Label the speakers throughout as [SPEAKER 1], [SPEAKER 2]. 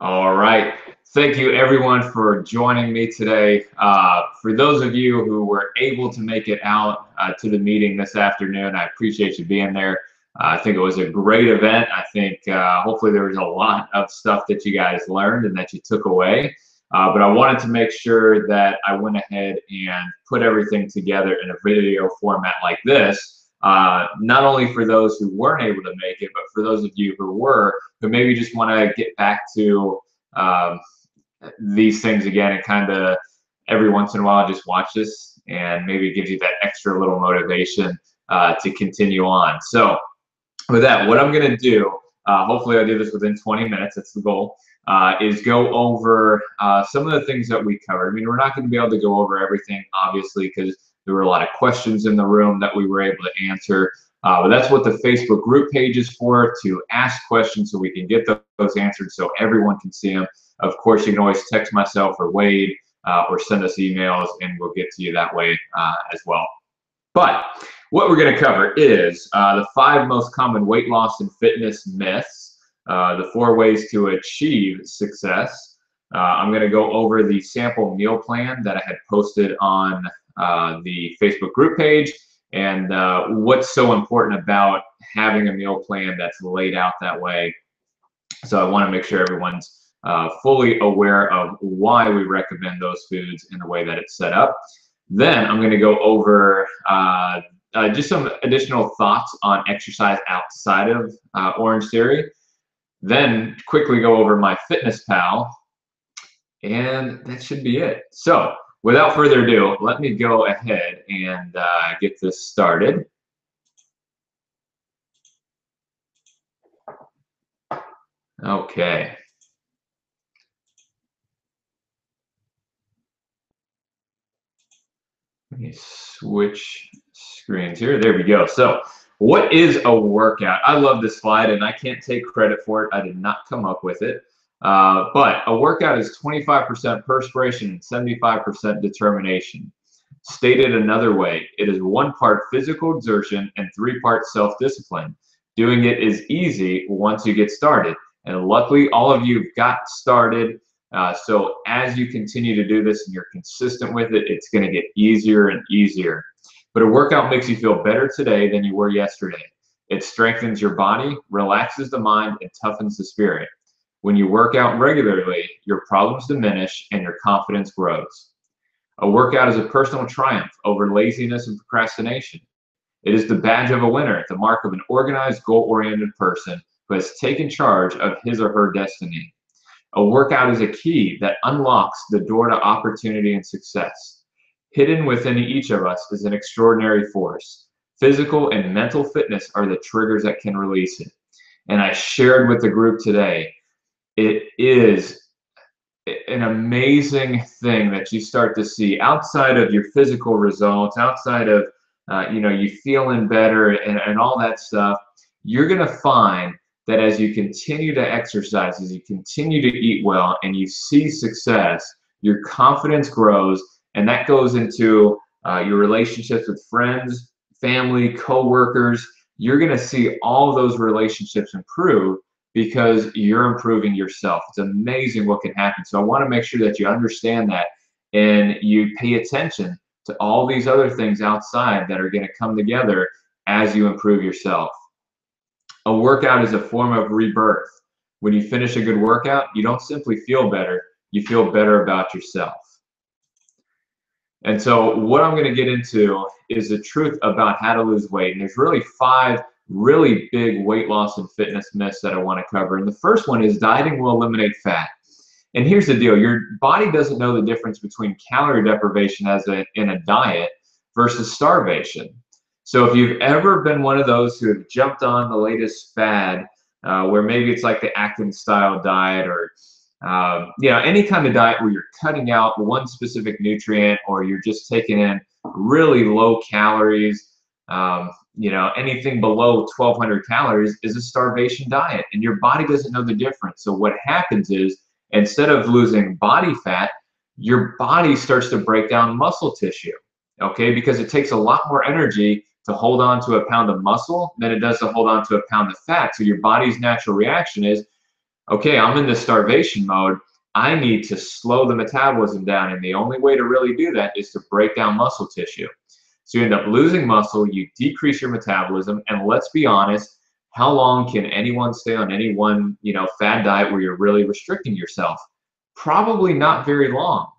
[SPEAKER 1] All right. Thank you, everyone, for joining me today. For those of you who were able to make it out to the meeting this afternoon, I appreciate you being there. I think it was a great event. I think hopefully there was a lot of stuff that you guys learned and that you took away. But I wanted to make sure that I went ahead and put everything together in a video format like this, not only for those who weren't able to make it, but for those of you who were, who maybe just want to get back to these things again and kind of every once in a while just watch this, and maybe it gives you that extra little motivation to continue on. So with that, what I'm going to do, hopefully I do this within 20 minutes, that's the goal, is go over some of the things that we covered. I mean, we're not going to be able to go over everything, obviously, because there were a lot of questions in the room that we were able to answer. But that's what the Facebook group page is for, to ask questions so we can get those answered so everyone can see them. Of course, you can always text myself or Wade or send us emails, and we'll get to you that way as well. But what we're going to cover is the 5 most common weight loss and fitness myths, the 4 ways to achieve success. I'm going to go over the sample meal plan that I had posted on the Facebook group page, and what's so important about having a meal plan that's laid out that way. So I want to make sure everyone's fully aware of why we recommend those foods in the way that it's set up. Then I'm going to go over just some additional thoughts on exercise outside of Orange Theory. Then quickly go over my Fitness Pal, and that should be it. So without further ado, let me go ahead and get this started. Okay. Let me switch screens here. There we go. So what is a workout? I love this slide, and I can't take credit for it. I did not come up with it. But a workout is 25% perspiration and 75% determination. Stated another way, it is 1 part physical exertion and 3 parts self-discipline. Doing it is easy once you get started. And luckily, all of you have got started. So as you continue to do this and you're consistent with it, it's going to get easier and easier. But a workout makes you feel better today than you were yesterday. It strengthens your body, relaxes the mind, and toughens the spirit. When you work out regularly, your problems diminish and your confidence grows. A workout is a personal triumph over laziness and procrastination. It is the badge of a winner, the mark of an organized, goal-oriented person who has taken charge of his or her destiny. A workout is a key that unlocks the door to opportunity and success. Hidden within each of us is an extraordinary force. Physical and mental fitness are the triggers that can release it. And I shared with the group today, it is an amazing thing that you start to see outside of your physical results, outside of you feeling better and all that stuff. You're going to find that as you continue to exercise, as you continue to eat well, and you see success, your confidence grows, and that goes into your relationships with friends, family, co-workers. You're going to see all those relationships improve because you're improving yourself. It's amazing what can happen. So I want to make sure that you understand that and you pay attention to all these other things outside that are going to come together as you improve yourself. A workout is a form of rebirth. When you finish a good workout, you don't simply feel better, you feel better about yourself. And so what I'm going to get into is the truth about how to lose weight. And there's really 5 really big weight loss and fitness myths that I want to cover. And the first one is dieting will eliminate fat. And here's the deal. Your body doesn't know the difference between calorie deprivation in a diet versus starvation. So if you've ever been one of those who have jumped on the latest fad, where maybe it's like the Atkins style diet or any kind of diet where you're cutting out one specific nutrient or you're just taking in really low calories, anything below 1,200 calories is a starvation diet, and your body doesn't know the difference. So what happens is, instead of losing body fat, your body starts to break down muscle tissue, okay? Because it takes a lot more energy to hold on to a pound of muscle than it does to hold on to a pound of fat. So your body's natural reaction is, okay, I'm in this starvation mode. I need to slow the metabolism down. And the only way to really do that is to break down muscle tissue. So you end up losing muscle, you decrease your metabolism, and let's be honest, how long can anyone stay on any one, fad diet where you're really restricting yourself? Probably not very long.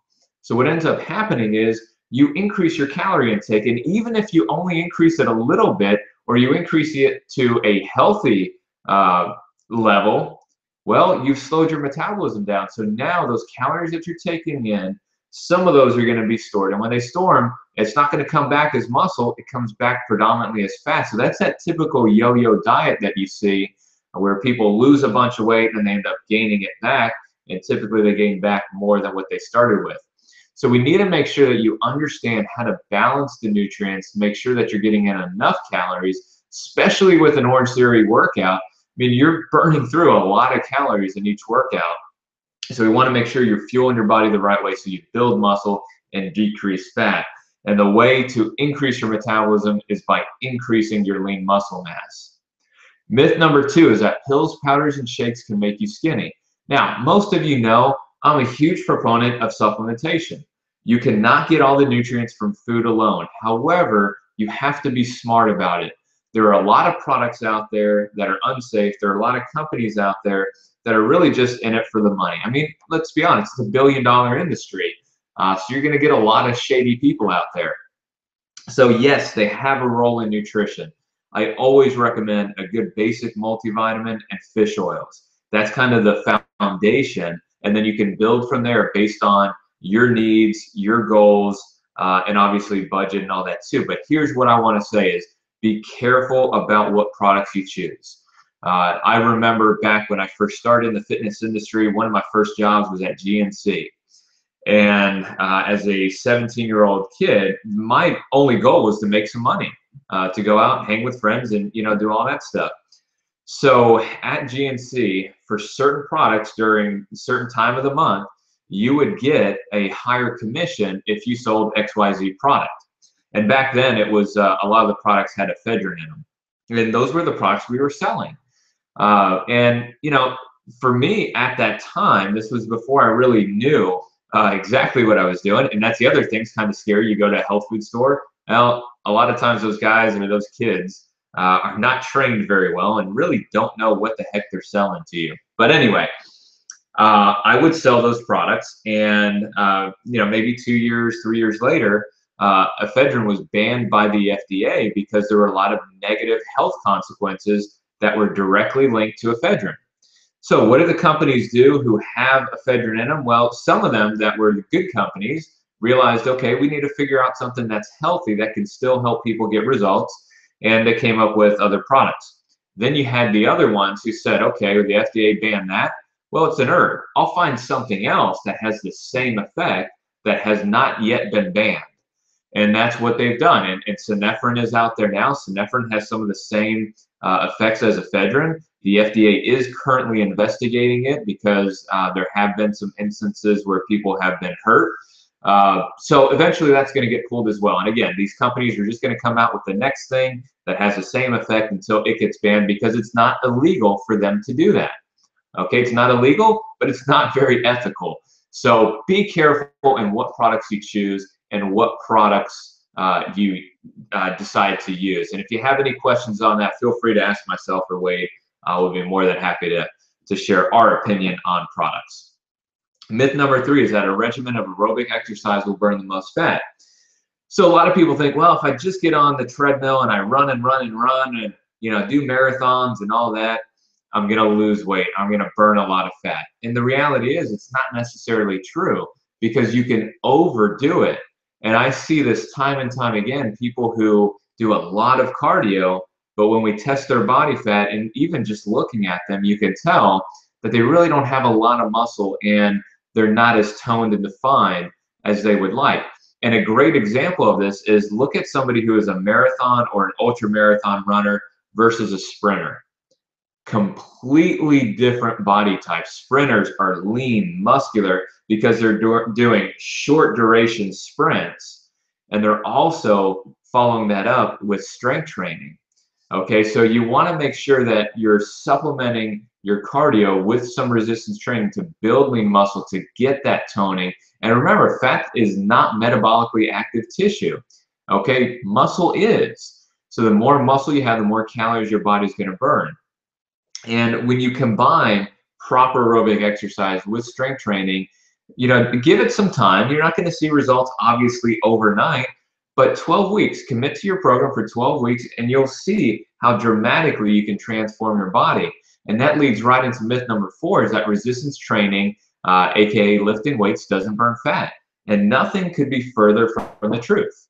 [SPEAKER 1] So what ends up happening is you increase your calorie intake, and even if you only increase it a little bit, or you increase it to a healthy level, well, you've slowed your metabolism down. So now those calories that you're taking in, some of those are going to be stored. And when they store them, it's not going to come back as muscle. It comes back predominantly as fat. So that's that typical yo-yo diet that you see where people lose a bunch of weight and they end up gaining it back. And typically they gain back more than what they started with. So we need to make sure that you understand how to balance the nutrients, make sure that you're getting in enough calories, especially with an Orange Theory workout. I mean, you're burning through a lot of calories in each workout. So we want to make sure you're fueling your body the right way so you build muscle and decrease fat. And the way to increase your metabolism is by increasing your lean muscle mass. Myth number 2 is that pills, powders, and shakes can make you skinny. Now, most of you know I'm a huge proponent of supplementation. You cannot get all the nutrients from food alone. However, you have to be smart about it. There are a lot of products out there that are unsafe. There are a lot of companies out there that are really just in it for the money. I mean, let's be honest, it's a billion-dollar industry. So you're going to get a lot of shady people out there. So yes, they have a role in nutrition. I always recommend a good basic multivitamin and fish oils. That's kind of the foundation, and then you can build from there based on your needs, your goals, and obviously budget and all that too. But here's what I want to say is be careful about what products you choose. I remember back when I first started in the fitness industry, one of my first jobs was at GNC. And as a 17-year-old kid, my only goal was to make some money, to go out, hang with friends, and do all that stuff. So at GNC, for certain products during a certain time of the month, you would get a higher commission if you sold XYZ product. And back then, it was a lot of the products had ephedrine in them, and those were the products we were selling. And for me at that time, this was before I really knew exactly what I was doing. And that's the other thing, it's kind of scary. You go to a health food store. Well, a lot of times those guys or those kids are not trained very well and really don't know what the heck they're selling to you. But anyway, I would sell those products, and maybe 2 years, 3 years later, ephedrine was banned by the FDA because there were a lot of negative health consequences that were directly linked to ephedrine. So what do the companies do who have ephedrine in them? Well, some of them that were the good companies realized, okay, we need to figure out something that's healthy that can still help people get results, and they came up with other products. Then you had the other ones who said, okay, the FDA banned that. Well, it's an herb. I'll find something else that has the same effect that has not yet been banned. And that's what they've done. And synephrine is out there now. Synephrine has some of the same effects as ephedrine. The FDA is currently investigating it because there have been some instances where people have been hurt. So eventually that's going to get pulled as well. And again, these companies are just going to come out with the next thing that has the same effect until it gets banned, because it's not illegal for them to do that. Okay, it's not illegal, but it's not very ethical. So be careful in what products you choose and what products you decide to use. And if you have any questions on that, feel free to ask myself or Wade. We'll be more than happy to share our opinion on products. Myth number 3 is that a regimen of aerobic exercise will burn the most fat. So a lot of people think, well, if I just get on the treadmill and I run and run and run and do marathons and all that, I'm going to lose weight. I'm going to burn a lot of fat. And the reality is it's not necessarily true, because you can overdo it. And I see this time and time again, people who do a lot of cardio, but when we test their body fat, and even just looking at them, you can tell that they really don't have a lot of muscle and they're not as toned and defined as they would like. And a great example of this is look at somebody who is a marathon or an ultra marathon runner versus a sprinter. Completely different body types. Sprinters are lean, muscular, because they're doing short duration sprints, and they're also following that up with strength training. Okay, so you want to make sure that you're supplementing your cardio with some resistance training to build lean muscle to get that toning. And remember, fat is not metabolically active tissue. Okay, muscle is. So the more muscle you have, the more calories your body's going to burn. And when you combine proper aerobic exercise with strength training, you know, give it some time. You're not going to see results obviously overnight, but 12 weeks, commit to your program for 12 weeks and you'll see how dramatically you can transform your body. And that leads right into myth number 4, is that resistance training, aka lifting weights, doesn't burn fat. And nothing could be further from the truth.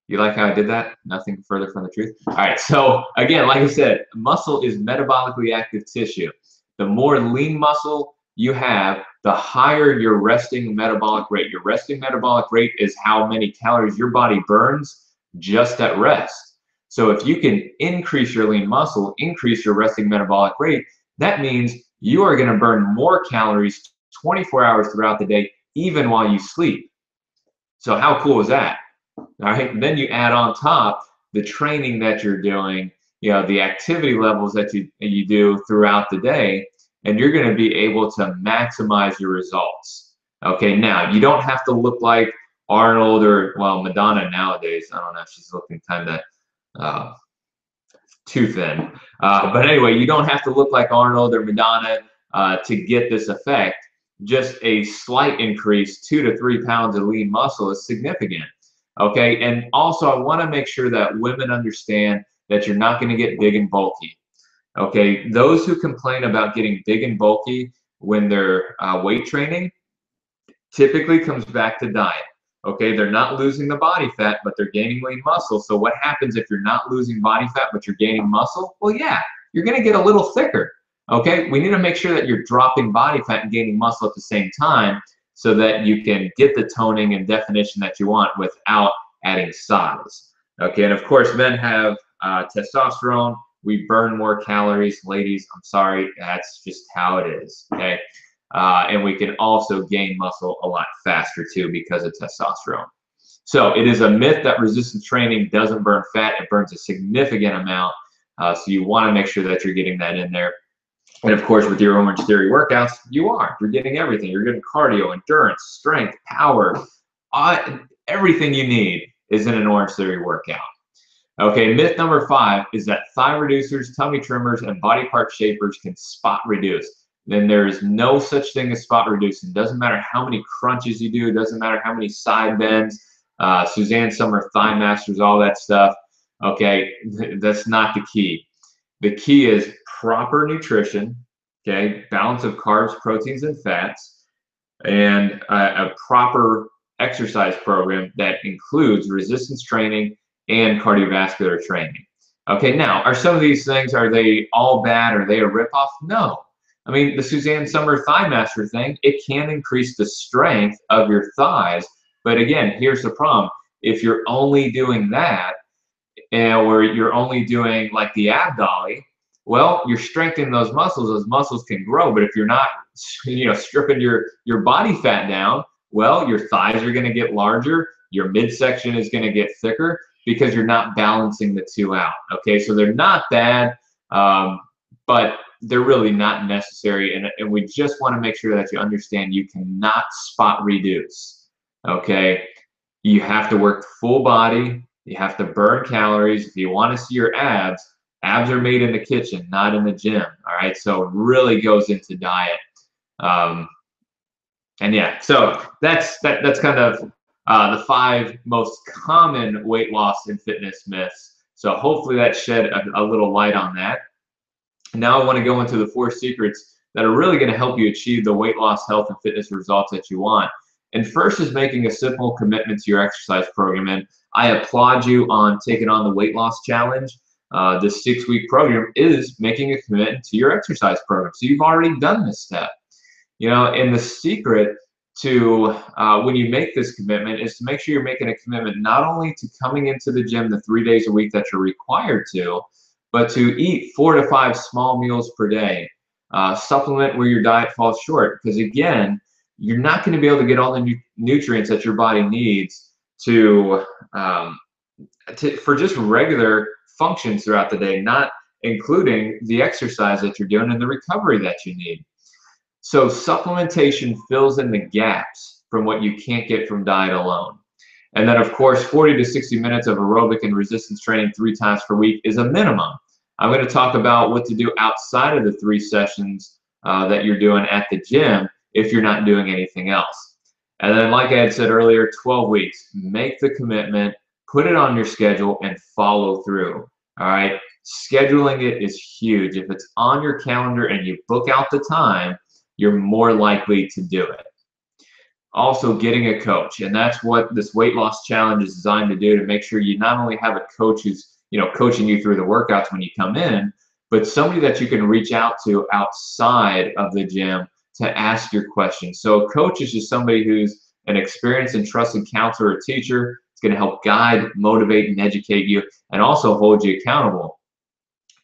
[SPEAKER 1] You like how I did that? Nothing further from the truth. All right, so again, like I said, muscle is metabolically active tissue. The more lean muscle you have, the higher your resting metabolic rate. Your resting metabolic rate is how many calories your body burns just at rest. So if you can increase your lean muscle, increase your resting metabolic rate, that means you are going to burn more calories 24 hours throughout the day, even while you sleep. So how cool is that? All right, then you add on top the training that you're doing, you know, the activity levels that you do throughout the day, and you're going to be able to maximize your results. Okay, now you don't have to look like Arnold or, well, Madonna nowadays. I don't know, she's looking kind of too thin. But anyway, you don't have to look like Arnold or Madonna to get this effect. Just a slight increase, 2 to 3 pounds of lean muscle, is significant. Okay, and also I want to make sure that women understand that you're not going to get big and bulky. Okay, those who complain about getting big and bulky when they're weight training typically comes back to diet. Okay, they're not losing the body fat, but they're gaining lean muscle. So what happens if you're not losing body fat, but you're gaining muscle? Well, yeah, you're going to get a little thicker. Okay, we need to make sure that you're dropping body fat and gaining muscle at the same time, so that you can get the toning and definition that you want without adding size. Okay, and of course, men have testosterone. We burn more calories. Ladies, I'm sorry, that's just how it is. Okay, and we can also gain muscle a lot faster too because of testosterone. So it is a myth that resistance training doesn't burn fat. It burns a significant amount. So you want to make sure that you're getting that in there. And of course, with your Orange Theory workouts, you're getting everything. You're getting cardio, endurance, strength, power. Everything you need is in an Orange Theory workout. Okay, myth number 5 is that thigh reducers, tummy trimmers, and body part shapers can spot reduce. Then there is no such thing as spot reducing. Doesn't matter how many crunches you do. Doesn't matter how many side bends, Suzanne Sommer thigh masters, all that stuff. Okay, that's not the key. The key is proper nutrition, okay, balance of carbs, proteins, and fats, and a proper exercise program that includes resistance training and cardiovascular training. Okay, now, are some of these things, are they all bad? Are they a ripoff? No. I mean, the Suzanne Sommer Thigh Master thing, it can increase the strength of your thighs, but again, here's the problem. If you're only doing that, or you're only doing like the ab dolly, well, you're strengthening those muscles can grow, but if you're not, you know, stripping your body fat down, well, your thighs are going to get larger, your midsection is going to get thicker because you're not balancing the two out. Okay, so they're not bad, but they're really not necessary, and we just want to make sure that you understand you cannot spot reduce. Okay, you have to work full body. You have to burn calories. If you want to see your abs are made in the kitchen, not in the gym. All right, so it really goes into diet. And yeah, so that's kind of the 5 most common weight loss and fitness myths. So hopefully that shed a little light on that. Now I want to go into the 4 secrets that are really going to help you achieve the weight loss, health, and fitness results that you want. And first is making a simple commitment to your exercise program. And I applaud you on taking on the weight loss challenge. This 6-week program is making a commitment to your exercise program. So you've already done this step. You know, and the secret to when you make this commitment is to make sure you're making a commitment not only to coming into the gym the 3 days a week that you're required to, but to eat 4 to 5 small meals per day. Supplement where your diet falls short, because again, you're not going to be able to get all the nutrients that your body needs for just regular functions throughout the day, not including the exercise that you're doing and the recovery that you need. So supplementation fills in the gaps from what you can't get from diet alone. And then, of course, 40 to 60 minutes of aerobic and resistance training 3 times per week is a minimum. I'm going to talk about what to do outside of the 3 sessions that you're doing at the gym if you're not doing anything else. And then, like I had said earlier, 12 weeks. Make the commitment, put it on your schedule, and follow through. All right? Scheduling it is huge. If it's on your calendar and you book out the time, you're more likely to do it. Also, getting a coach, and that's what this weight loss challenge is designed to do, to make sure you not only have a coach who's coaching you through the workouts when you come in, but somebody that you can reach out to outside of the gym to ask your questions. So a coach is just somebody who's an experienced and trusted counselor or teacher. It's going to help guide, motivate, and educate you, and also hold you accountable.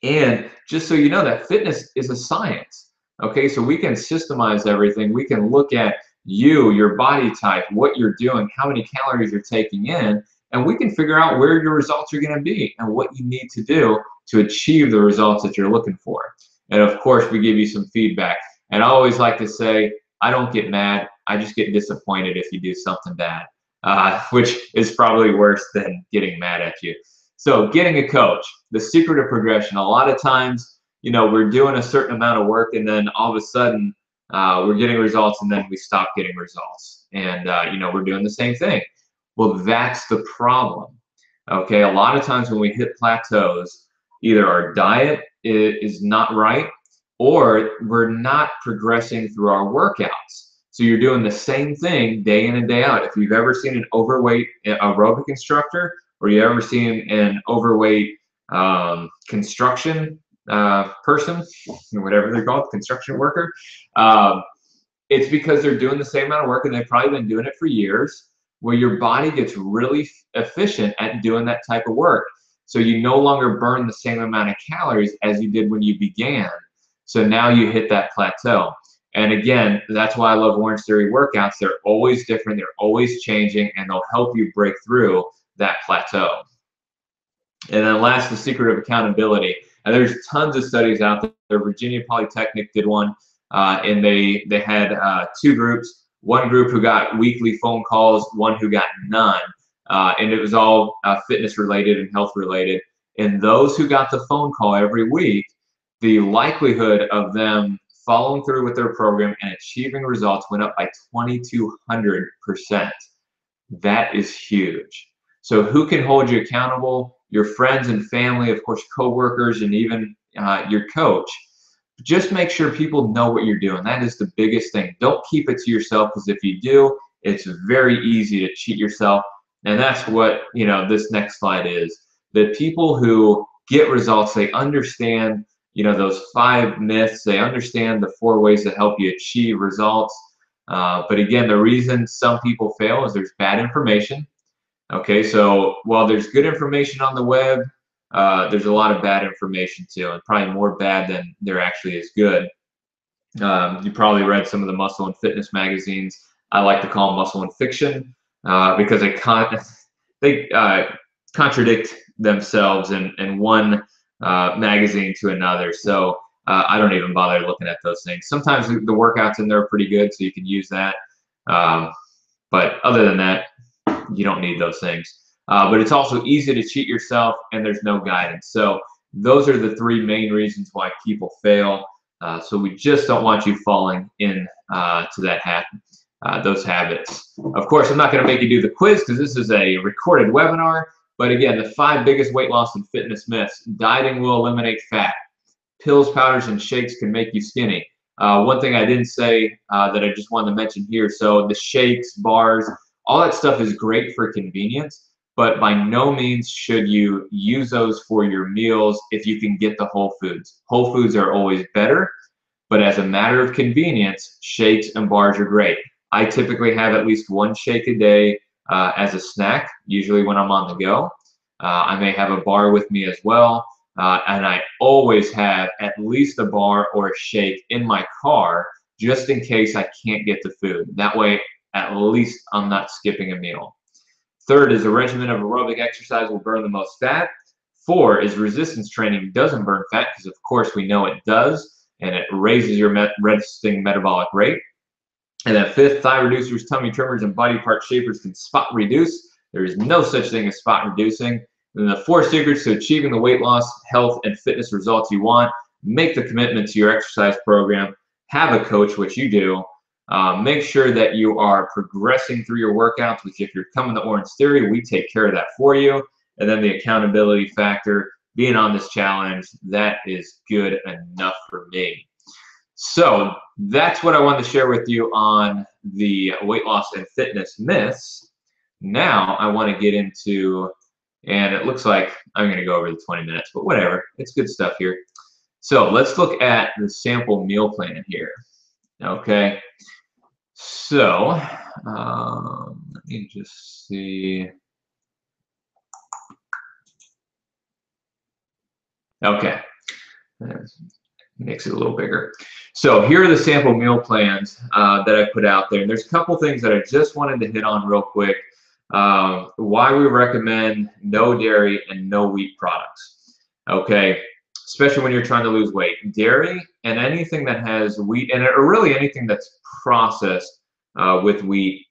[SPEAKER 1] And just so you know, that fitness is a science. Okay, so we can systemize everything. We can look at you, your body type, what you're doing, how many calories you're taking in, and we can figure out where your results are going to be and what you need to do to achieve the results that you're looking for. And of course, we give you some feedback. And I always like to say, I don't get mad, I just get disappointed if you do something bad, which is probably worse than getting mad at you. So getting a coach, the secret of progression. A lot of times, we're doing a certain amount of work and then all of a sudden we're getting results and then we stop getting results. And, we're doing the same thing. Well, that's the problem. Okay, a lot of times when we hit plateaus, either our diet is not right or we're not progressing through our workouts. So you're doing the same thing day in and day out. If you've ever seen an overweight aerobic instructor, or you ever seen an overweight construction person, whatever they're called, construction worker, it's because they're doing the same amount of work and they've probably been doing it for years, where your body gets really efficient at doing that type of work. So you no longer burn the same amount of calories as you did when you began. So now you hit that plateau. And again, that's why I love Orange Theory workouts. They're always different, they're always changing, and they'll help you break through that plateau. And then last, the secret of accountability. And there's tons of studies out there. Virginia Polytechnic did one, and they had 2 groups. One group who got weekly phone calls, one who got none. And it was all fitness related and health related. And those who got the phone call every week, the likelihood of them following through with their program and achieving results went up by 2,200%. That is huge. So who can hold you accountable? Your friends and family, of course, coworkers, and even your coach. Just make sure people know what you're doing. That is the biggest thing. Don't keep it to yourself, because if you do, it's very easy to cheat yourself. And that's what this next slide is. The people who get results, they understand those 5 myths. They understand the 4 ways to help you achieve results. But again, the reason some people fail is there's bad information. Okay, so while there's good information on the web, there's a lot of bad information too, and probably more bad than there actually is good. You probably read some of the muscle and fitness magazines. I like to call them muscle and fiction because they contradict themselves in one magazine to another. So I don't even bother looking at those things. Sometimes the workouts in there are pretty good, so you can use that. But other than that, you don't need those things. But it's also easy to cheat yourself, and there's no guidance. So those are the 3 main reasons why people fail. So we just don't want you falling in to those habits. Of course, I'm not going to make you do the quiz because this is a recorded webinar. But again, the 5 biggest weight loss and fitness myths. Dieting will eliminate fat. Pills, powders, and shakes can make you skinny. One thing I didn't say that I just wanted to mention here. So the shakes, bars, all that stuff is great for convenience, but by no means should you use those for your meals if you can get the whole foods. Whole foods are always better, but as a matter of convenience, shakes and bars are great. I typically have at least 1 shake a day as a snack, usually when I'm on the go. I may have a bar with me as well, and I always have at least a bar or a shake in my car just in case I can't get the food. That way, at least I'm not skipping a meal. 3rd is a regimen of aerobic exercise will burn the most fat. 4 is resistance training doesn't burn fat, because of course we know it does, and it raises your resting metabolic rate. And then 5th, thigh reducers, tummy trimmers, and body part shapers can spot reduce. There is no such thing as spot reducing. And then the 4 secrets to achieving the weight loss, health, and fitness results you want: make the commitment to your exercise program, have a coach, which you do, make sure that you are progressing through your workouts, which if you're coming to Orange Theory, we take care of that for you. And then the accountability factor, being on this challenge, that is good enough for me. So that's what I wanted to share with you on the weight loss and fitness myths. Now I want to get into, and it looks like I'm going to go over the 20 minutes, but whatever, it's good stuff here. So let's look at the sample meal plan here. Okay, so let me just see. Okay, makes it a little bigger. So here are the sample meal plans that I put out there. And there's a couple things that I just wanted to hit on real quick. Why we recommend no dairy and no wheat products. Okay, especially when you're trying to lose weight. Dairy and anything that has wheat in it, or really anything that's processed with wheat,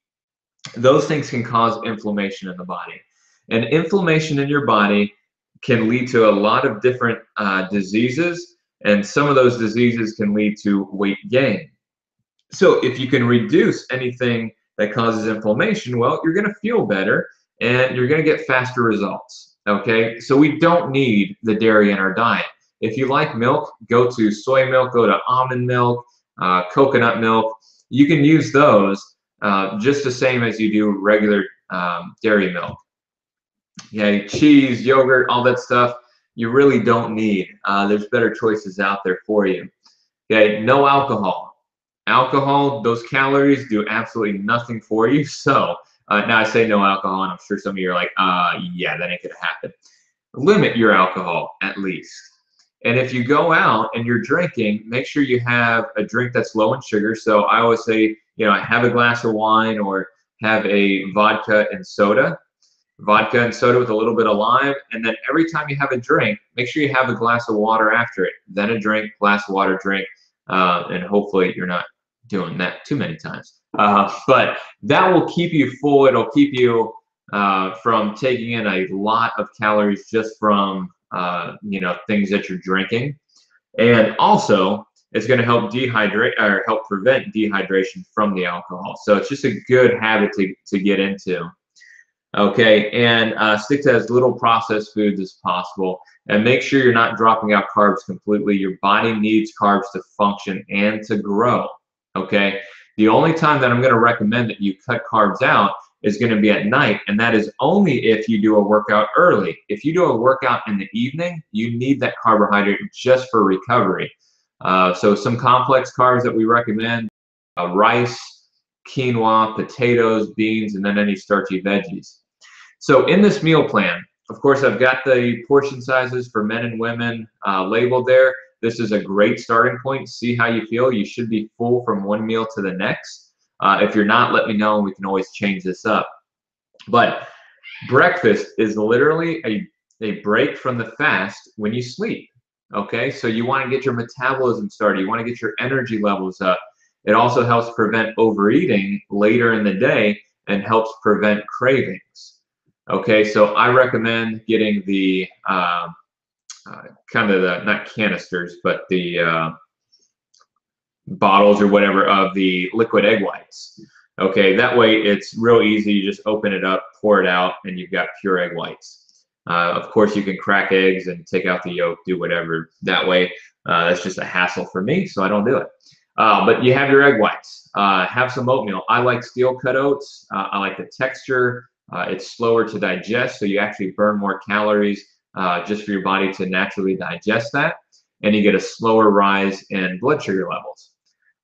[SPEAKER 1] those things can cause inflammation in the body. And inflammation in your body can lead to a lot of different diseases. And some of those diseases can lead to weight gain. So if you can reduce anything that causes inflammation, well, you're going to feel better and you're going to get faster results. Okay, so we don't need the dairy in our diet. If you like milk, go to soy milk, go to almond milk, coconut milk. You can use those just the same as you do regular dairy milk. Okay, cheese, yogurt, all that stuff, you really don't need. There's better choices out there for you. Okay, no alcohol. Alcohol, those calories do absolutely nothing for you. So now I say no alcohol, and I'm sure some of you are like, yeah, that ain't gonna happen. Limit your alcohol at least. And if you go out and you're drinking, make sure you have a drink that's low in sugar. So I always say, you know, have a glass of wine or have a vodka and soda. Vodka and soda with a little bit of lime, and then every time you have a drink, make sure you have a glass of water after it. Then a drink, glass of water, drink, and hopefully you're not doing that too many times. But that will keep you full. It'll keep you from taking in a lot of calories just from you know, things that you're drinking, and also it's going to help dehydrate or help prevent dehydration from the alcohol. So it's just a good habit to get into. Okay, and stick to as little processed foods as possible, and make sure you're not dropping out carbs completely. Your body needs carbs to function and to grow. Okay, the only time that I'm going to recommend that you cut carbs out is going to be at night, and that is only if you do a workout early. If you do a workout in the evening, you need that carbohydrate just for recovery. So some complex carbs that we recommend: rice, quinoa, potatoes, beans, and then any starchy veggies. So in this meal plan, of course, I've got the portion sizes for men and women labeled there. This is a great starting point. See how you feel. You should be full from one meal to the next. If you're not, let me know, and we can always change this up. But breakfast is literally a break from the fast when you sleep. Okay, so you want to get your metabolism started. You want to get your energy levels up. It also helps prevent overeating later in the day and helps prevent cravings. Okay, so I recommend getting the kind of the, not canisters, but the bottles or whatever of the liquid egg whites. Okay, that way it's real easy. You just open it up, pour it out, and you've got pure egg whites. Of course, you can crack eggs and take out the yolk, do whatever that way. That's just a hassle for me, so I don't do it. But you have your egg whites. Have some oatmeal. I like steel cut oats. I like the texture. It's slower to digest, so you actually burn more calories just for your body to naturally digest that, and you get a slower rise in blood sugar levels.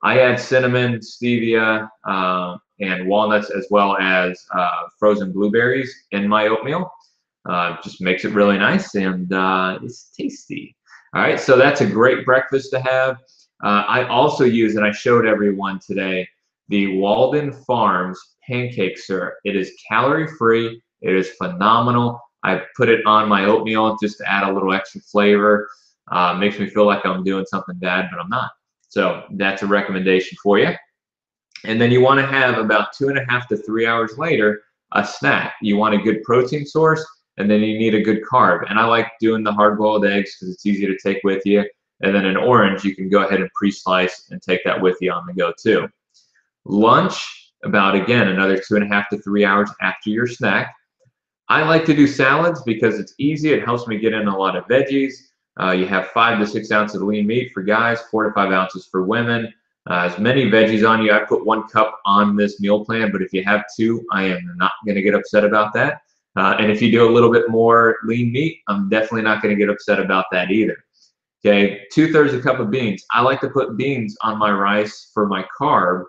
[SPEAKER 1] I add cinnamon, stevia, and walnuts, as well as frozen blueberries in my oatmeal. Just makes it really nice, and it's tasty. All right, so that's a great breakfast to have. I also use, and I showed everyone today, the Walden Farms pancake syrup. It is calorie free. It is phenomenal. I put it on my oatmeal just to add a little extra flavor. Makes me feel like I'm doing something bad, but I'm not. So that's a recommendation for you. And then you want to have about 2.5 to 3 hours later a snack. You want a good protein source, and then you need a good carb. And I like doing the hard-boiled eggs because it's easy to take with you. And then an orange, you can go ahead and pre-slice and take that with you on the go too. Lunch, about again another 2.5 to 3 hours after your snack. I like to do salads because it's easy. It helps me get in a lot of veggies. You have 5 to 6 ounces of lean meat for guys, 4 to 5 ounces for women. As many veggies on you. I put 1 cup on this meal plan, but if you have 2, I am not going to get upset about that. And if you do a little bit more lean meat, I'm definitely not going to get upset about that either. Okay, 2/3 a cup of beans. I like to put beans on my rice for my carb,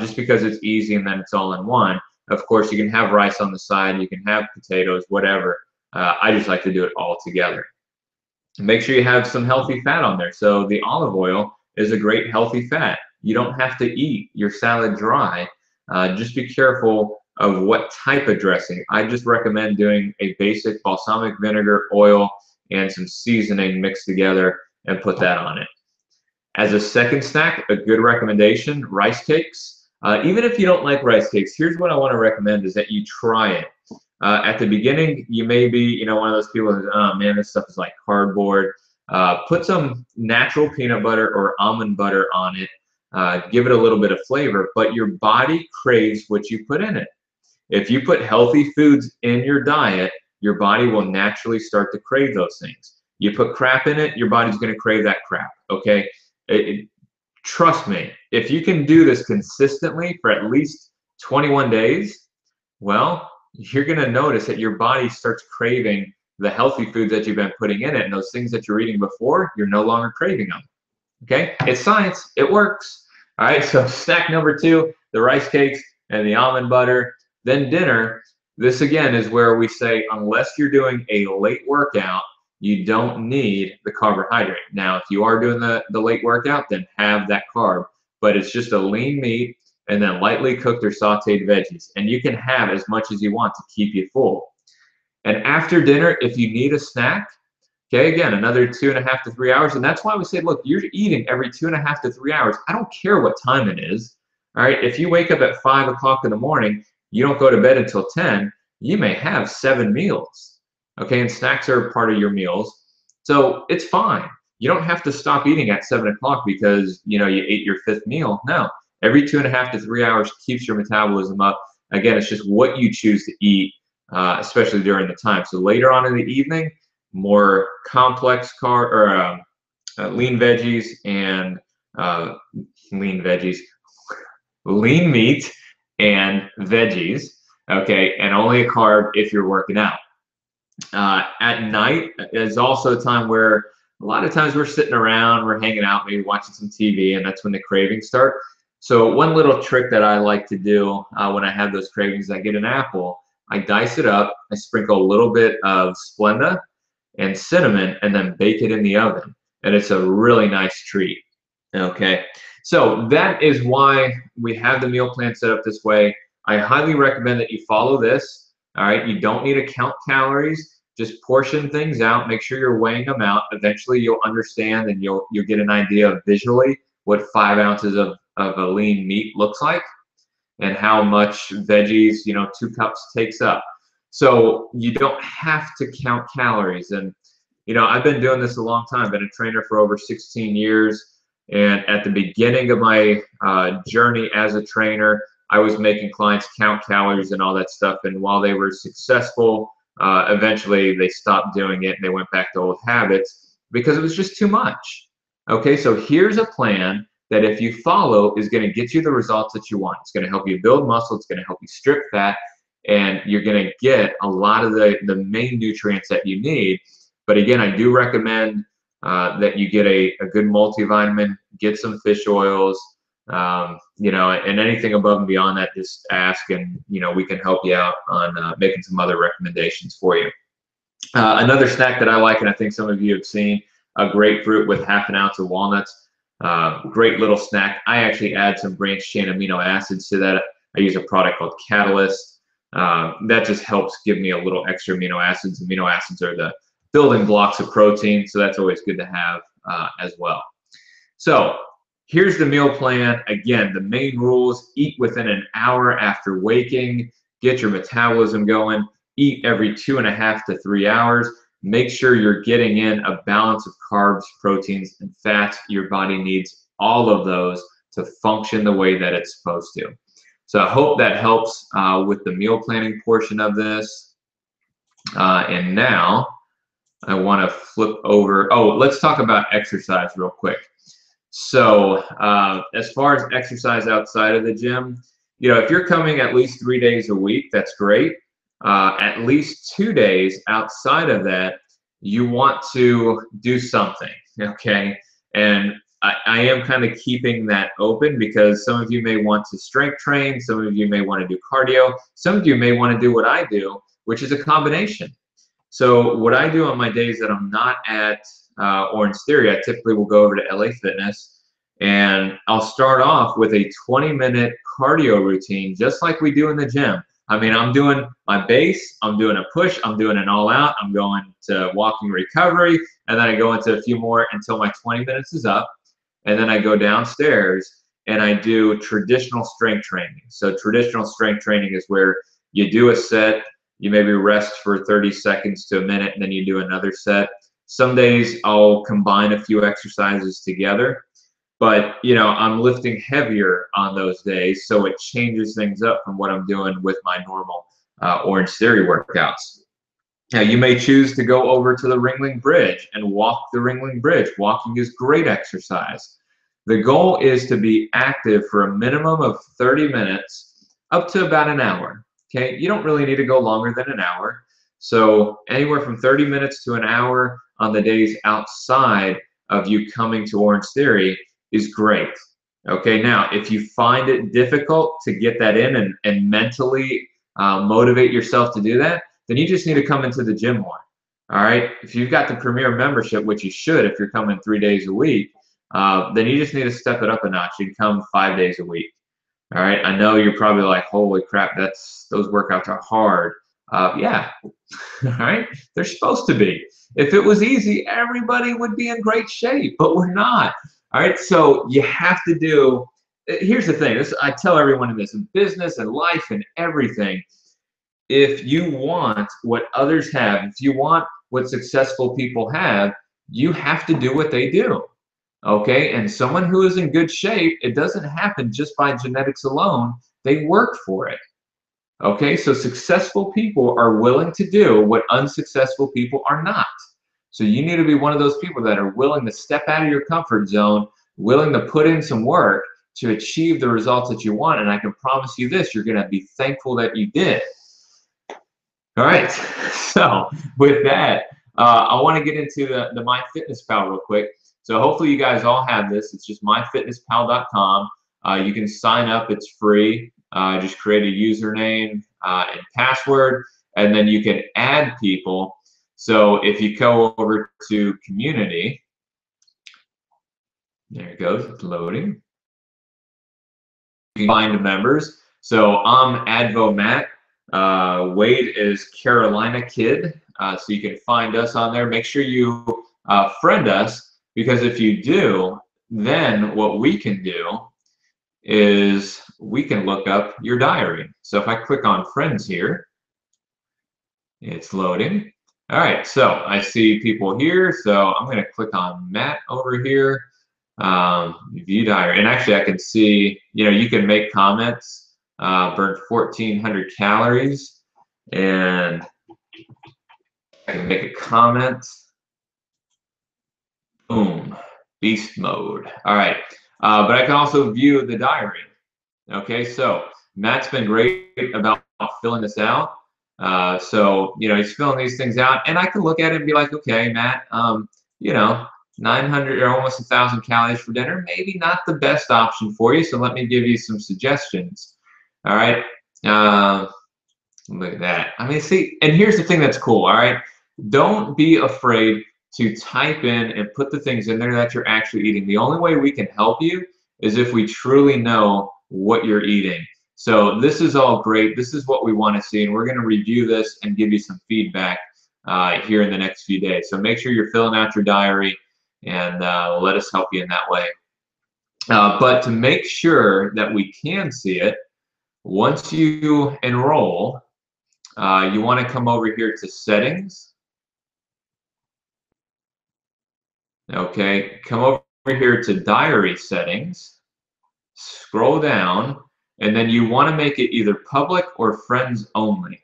[SPEAKER 1] just because it's easy and then it's all in one. Of course, you can have rice on the side, you can have potatoes, whatever. I just like to do it all together. Make sure you have some healthy fat on there. So the olive oil is a great healthy fat. You don't have to eat your salad dry. Just be careful of what type of dressing. I just recommend doing a basic balsamic vinegar, oil, and some seasoning mixed together and put that on it. As a second snack, a good recommendation, rice cakes. Even if you don't like rice cakes, here's what I want to recommend is that you try it. At the beginning, you may be, one of those people who, oh man, this stuff is like cardboard. Put some natural peanut butter or almond butter on it. Give it a little bit of flavor, but your body craves what you put in it. If you put healthy foods in your diet, your body will naturally start to crave those things. You put crap in it, your body's going to crave that crap, okay? Trust me, if you can do this consistently for at least 21 days, well, you're going to notice that your body starts craving the healthy foods that you've been putting in it, and those things that you're eating before, you're no longer craving them. Okay, it's science, it works. All right, so snack number 2, the rice cakes and the almond butter. Then dinner, this again is where we say, unless you're doing a late workout, you don't need the carbohydrate. Now, if you are doing the late workout, then have that carb, but it's just a lean meat and then lightly cooked or sauteed veggies. And you can have as much as you want to keep you full. And after dinner, if you need a snack, okay, again, another 2.5 to 3 hours. And that's why we say, look, you're eating every 2.5 to 3 hours. I don't care what time it is. All right, if you wake up at 5 o'clock in the morning, you don't go to bed until 10, you may have 7 meals. Okay, and snacks are part of your meals. So it's fine. You don't have to stop eating at 7 o'clock because you ate your 5th meal. No, every 2.5 to 3 hours keeps your metabolism up. Again, it's just what you choose to eat, especially during the time. So later on in the evening, more complex lean veggies and lean meat and veggies, okay, and only a carb if you're working out. At night is also a time where a lot of times we're sitting around, we're hanging out, maybe watching some TV, and that's when the cravings start. So one little trick that I like to do when I have those cravings, I get an apple, I dice it up, I sprinkle a little bit of Splenda and cinnamon, and then bake it in the oven. And it's a really nice treat, okay? So that is why we have the meal plan set up this way. I highly recommend that you follow this, all right? You don't need to count calories, just portion things out, make sure you're weighing them out. Eventually you'll understand and you'll get an idea of visually what 5 ounces of a lean meat looks like and how much veggies, 2 cups takes up. So you don't have to count calories. And, I've been doing this a long time, been a trainer for over 16 years. And at the beginning of my journey as a trainer, I was making clients count calories and all that stuff. And while they were successful, eventually they stopped doing it and they went back to old habits because it was just too much. Okay, so here's a plan that if you follow is going to get you the results that you want. It's going to help you build muscle. It's going to help you strip fat. And you're going to get a lot of the main nutrients that you need. But again, I do recommend that you get a good multivitamin, get some fish oils, and anything above and beyond that, just ask and, we can help you out on making some other recommendations for you. Another snack that I like, and I think some of you have seen, a grapefruit with 1/2 ounce of walnuts. Great little snack. I actually add some branched chain amino acids to that. I use a product called Catalyst. That just helps give me a little extra amino acids. Amino acids are the building blocks of protein, so that's always good to have as well. So here's the meal plan. Again, the main rules: eat within an hour after waking, get your metabolism going, eat every 2.5 to 3 hours. Make sure you're getting in a balance of carbs, proteins, and fats. Your body needs all of those to function the way that it's supposed to. So I hope that helps with the meal planning portion of this. And now I want to flip over. Oh, let's talk about exercise real quick. So as far as exercise outside of the gym, if you're coming at least 3 days a week, that's great. At least 2 days outside of that, you want to do something, okay? And I am kind of keeping that open because some of you may want to strength train, some of you may want to do cardio, some of you may want to do what I do, which is a combination. So what I do on my days that I'm not at Orange Theory, I typically will go over to LA Fitness, and I'll start off with a 20-minute cardio routine, just like we do in the gym. I mean, I'm doing my base, I'm doing a push, I'm doing an all out, I'm going to walking recovery, and then I go into a few more until my 20 minutes is up. And then I go downstairs and I do traditional strength training. So traditional strength training is where you do a set, you maybe rest for 30 seconds to a minute, and then you do another set. Some days I'll combine a few exercises together, but I'm lifting heavier on those days, so it changes things up from what I'm doing with my normal Orange Theory workouts. Now, you may choose to go over to the Ringling Bridge and walk the Ringling Bridge. Walking is great exercise. The goal is to be active for a minimum of 30 minutes up to about an hour. Okay, you don't really need to go longer than an hour. So anywhere from 30 minutes to an hour on the days outside of you coming to Orange Theory is great. Okay, now if you find it difficult to get that in and mentally motivate yourself to do that, then you just need to come into the gym more. All right, if you've got the Premier membership, which you should if you're coming 3 days a week, then you just need to step it up a notch and come 5 days a week. All right, I know you're probably like, holy crap, those workouts are hard. Yeah, all right, they're supposed to be. If it was easy, everybody would be in great shape, but we're not. All right, so you have to do, here's the thing, I tell everyone in this, in business and life and everything, if you want what others have, if you want what successful people have, you have to do what they do. Okay, and someone who is in good shape, it doesn't happen just by genetics alone. They work for it. Okay, so successful people are willing to do what unsuccessful people are not. So you need to be one of those people that are willing to step out of your comfort zone, willing to put in some work to achieve the results that you want. And I can promise you this, you're going to be thankful that you did. All right, so with that, I want to get into the MyFitnessPal real quick. So hopefully you guys all have this. It's just myfitnesspal.com. You can sign up, it's free. Just create a username and password, and then you can add people. So if you go over to community, there it goes, it's loading. You can find members. So I'm Advo Matt. Wade is Carolina Kid. So you can find us on there. Make sure you friend us, because if you do, then what we can do is we can look up your diary. So if I click on friends here, it's loading. All right, so I see people here. So I'm going to click on Matt over here, view diary. And actually I can see, you can make comments, burn 1,400 calories, and I can make a comment. Boom, beast mode. All right, but I can also view the diary. Okay, so Matt's been great about filling this out. So he's filling these things out, and I can look at it and be like, okay, Matt, 900 or almost 1,000 calories for dinner, maybe not the best option for you. So let me give you some suggestions. All right, look at that. I mean, see, and here's the thing that's cool. All right, don't be afraid to type in and put the things in there that you're actually eating. The only way we can help you is if we truly know what you're eating. So this is all great. This is what we want to see, and we're going to review this and give you some feedback here in the next few days. So make sure you're filling out your diary, and let us help you in that way. But to make sure that we can see it, once you enroll, you want to come over here to Settings. Okay, come over here to Diary Settings, scroll down, and then you want to make it either public or friends only.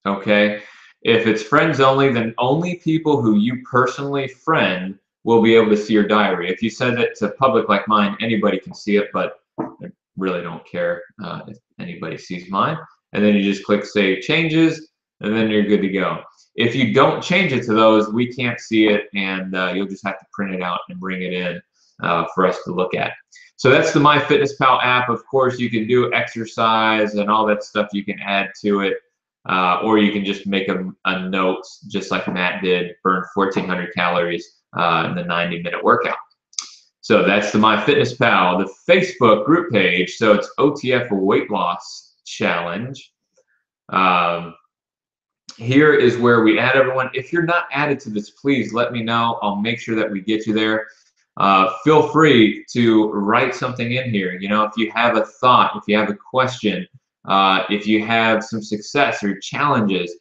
[SPEAKER 1] Okay, if it's friends only, then only people who you personally friend will be able to see your diary. If you set it to public like mine, anybody can see it, but I really don't care if anybody sees mine. And then you just click Save Changes, and then you're good to go. If you don't change it to those, we can't see it, and you'll just have to print it out and bring it in for us to look at. So that's the MyFitnessPal app. Of course, you can do exercise and all that stuff you can add to it, or you can just make a note, just like Matt did, burn 1,400 calories in the 90-minute workout. So that's the MyFitnessPal. The Facebook group page, so it's OTF Weight Loss Challenge. Here is where we add everyone. If you're not added to this, please let me know. I'll make sure that we get you there. Feel free to write something in here. You know, if you have a thought, if you have a question, if you have some success or challenges,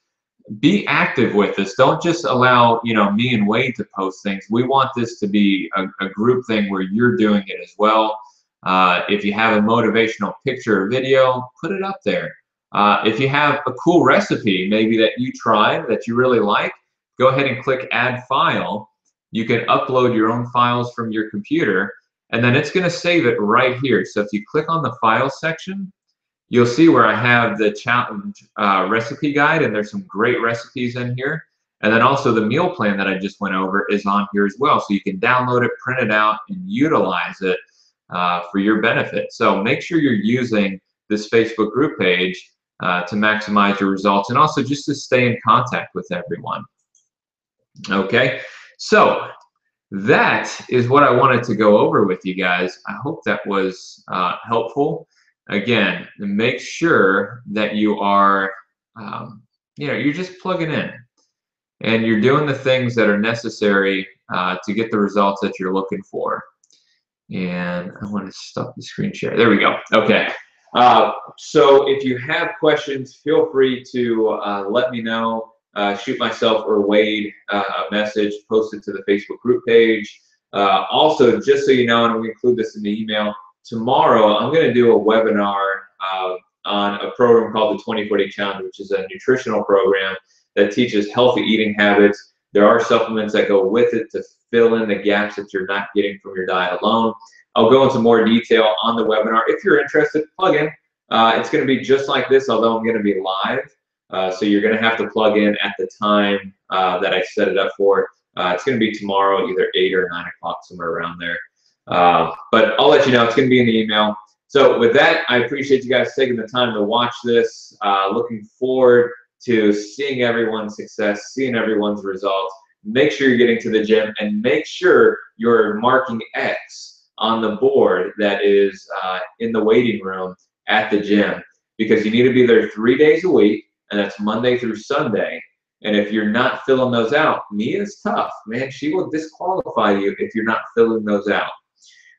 [SPEAKER 1] be active with this. Don't just allow, you know, me and Wade to post things. We want this to be a group thing where you're doing it as well. If you have a motivational picture or video, put it up there. If you have a cool recipe, maybe that you tried that you really like, go ahead and click Add File. You can upload your own files from your computer, and then it's going to save it right here. So if you click on the File section, you'll see where I have the challenge recipe guide, and there's some great recipes in here. And then also the meal plan that I just went over is on here as well. So you can download it, print it out, and utilize it for your benefit. So make sure you're using this Facebook group page to maximize your results, and also just to stay in contact with everyone. Okay, so that is what I wanted to go over with you guys. I hope that was helpful. Again, make sure that you are, you know, you're just plugging in and you're doing the things that are necessary to get the results that you're looking for. And I want to stop the screen share. There we go. Okay. So if you have questions, feel free to let me know. Shoot myself or Wade a message, post it to the Facebook group page. Also, just so you know, and we include this in the email, tomorrow I'm going to do a webinar on a program called the 24-Day Challenge, which is a nutritional program that teaches healthy eating habits. There are supplements that go with it to fill in the gaps that you're not getting from your diet alone. I'll go into more detail on the webinar. If you're interested, plug in. It's going to be just like this, although I'm going to be live. So you're going to have to plug in at the time that I set it up for. It's going to be tomorrow, either 8 or 9 o'clock, somewhere around there. But I'll let you know. It's going to be in the email. So with that, I appreciate you guys taking the time to watch this. Looking forward to seeing everyone's success, seeing everyone's results. Make sure you're getting to the gym, and make sure you're marking X on the board that is in the waiting room at the gym, because you need to be there 3 days a week, and that's Monday through Sunday. And if you're not filling those out, Mia's tough, man. She will disqualify you if you're not filling those out.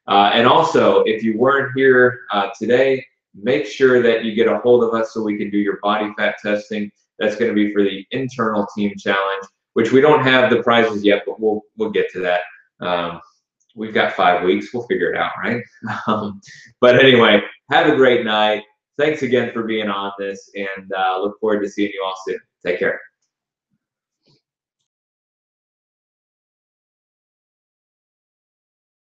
[SPEAKER 1] And also, if you weren't here today, make sure that you get a hold of us so we can do your body fat testing. That's going to be for the internal team challenge, which we don't have the prizes yet, but we'll get to that. We've got 5 weeks. We'll figure it out, right? But anyway, have a great night. Thanks again for being on this, and look forward to seeing you all soon. Take care.